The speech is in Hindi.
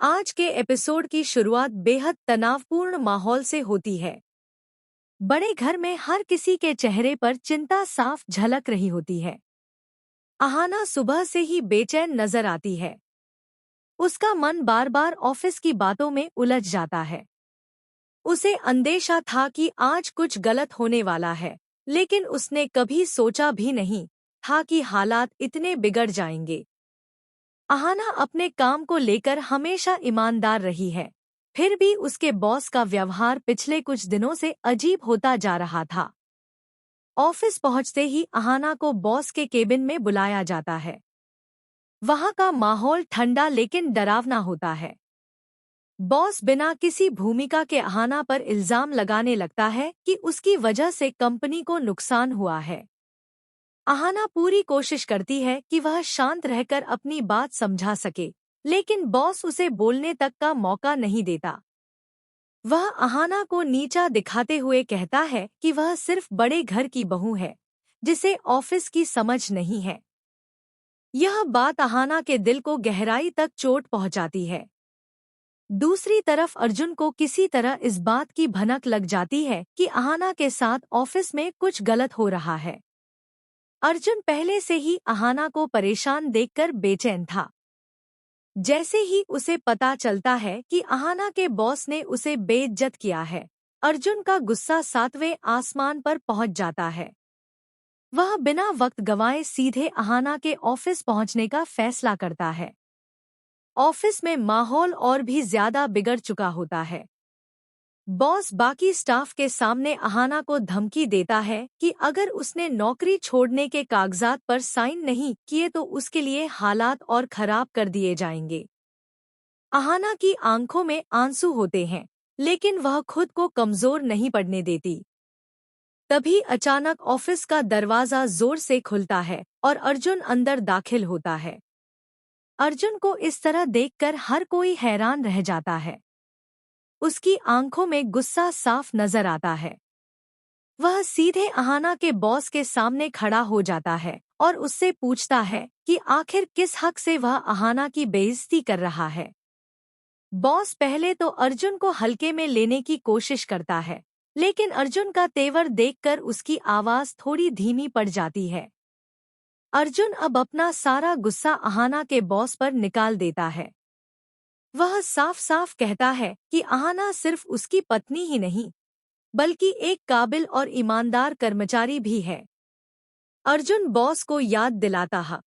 आज के एपिसोड की शुरुआत बेहद तनावपूर्ण माहौल से होती है। बड़े घर में हर किसी के चेहरे पर चिंता साफ झलक रही होती है। अहाना सुबह से ही बेचैन नजर आती है। उसका मन बार बार ऑफिस की बातों में उलझ जाता है। उसे अंदेशा था कि आज कुछ गलत होने वाला है, लेकिन उसने कभी सोचा भी नहीं था कि हालात इतने बिगड़ जाएंगे। अहाना अपने काम को लेकर हमेशा ईमानदार रही है, फिर भी उसके बॉस का व्यवहार पिछले कुछ दिनों से अजीब होता जा रहा था। ऑफिस पहुंचते ही अहाना को बॉस के केबिन में बुलाया जाता है। वहां का माहौल ठंडा लेकिन डरावना होता है। बॉस बिना किसी भूमिका के अहाना पर इल्जाम लगाने लगता है कि उसकी वजह से कंपनी को नुकसान हुआ है। अहाना पूरी कोशिश करती है कि वह शांत रहकर अपनी बात समझा सके, लेकिन बॉस उसे बोलने तक का मौका नहीं देता। वह अहाना को नीचा दिखाते हुए कहता है कि वह सिर्फ बड़े घर की बहू है, जिसे ऑफिस की समझ नहीं है। यह बात अहाना के दिल को गहराई तक चोट पहुंचाती है। दूसरी तरफ अर्जुन को किसी तरह इस बात की भनक लग जाती है कि अहाना के साथ ऑफिस में कुछ गलत हो रहा है। अर्जुन पहले से ही अहाना को परेशान देखकर बेचैन था। जैसे ही उसे पता चलता है कि अहाना के बॉस ने उसे बेइज्जत किया है, अर्जुन का गुस्सा 7वें आसमान पर पहुंच जाता है। वह बिना वक्त गंवाए सीधे अहाना के ऑफिस पहुंचने का फैसला करता है। ऑफिस में माहौल और भी ज्यादा बिगड़ चुका होता है। बॉस बाकी स्टाफ के सामने अहाना को धमकी देता है कि अगर उसने नौकरी छोड़ने के कागजात पर साइन नहीं किए तो उसके लिए हालात और खराब कर दिए जाएंगे। अहाना की आंखों में आंसू होते हैं, लेकिन वह खुद को कमजोर नहीं पड़ने देती। तभी अचानक ऑफिस का दरवाजा जोर से खुलता है और अर्जुन अंदर दाखिल होता है। अर्जुन को इस तरह देखकर हर कोई हैरान रह जाता है। उसकी आंखों में गुस्सा साफ नजर आता है। वह सीधे अहाना के बॉस के सामने खड़ा हो जाता है और उससे पूछता है कि आखिर किस हक से वह अहाना की बेइज्जती कर रहा है। बॉस पहले तो अर्जुन को हल्के में लेने की कोशिश करता है, लेकिन अर्जुन का तेवर देखकर उसकी आवाज थोड़ी धीमी पड़ जाती है। अर्जुन अब अपना सारा गुस्सा अहाना के बॉस पर निकाल देता है। वह साफ साफ कहता है कि अहाना सिर्फ उसकी पत्नी ही नहीं, बल्कि एक काबिल और ईमानदार कर्मचारी भी है। अर्जुन बॉस को याद दिलाता है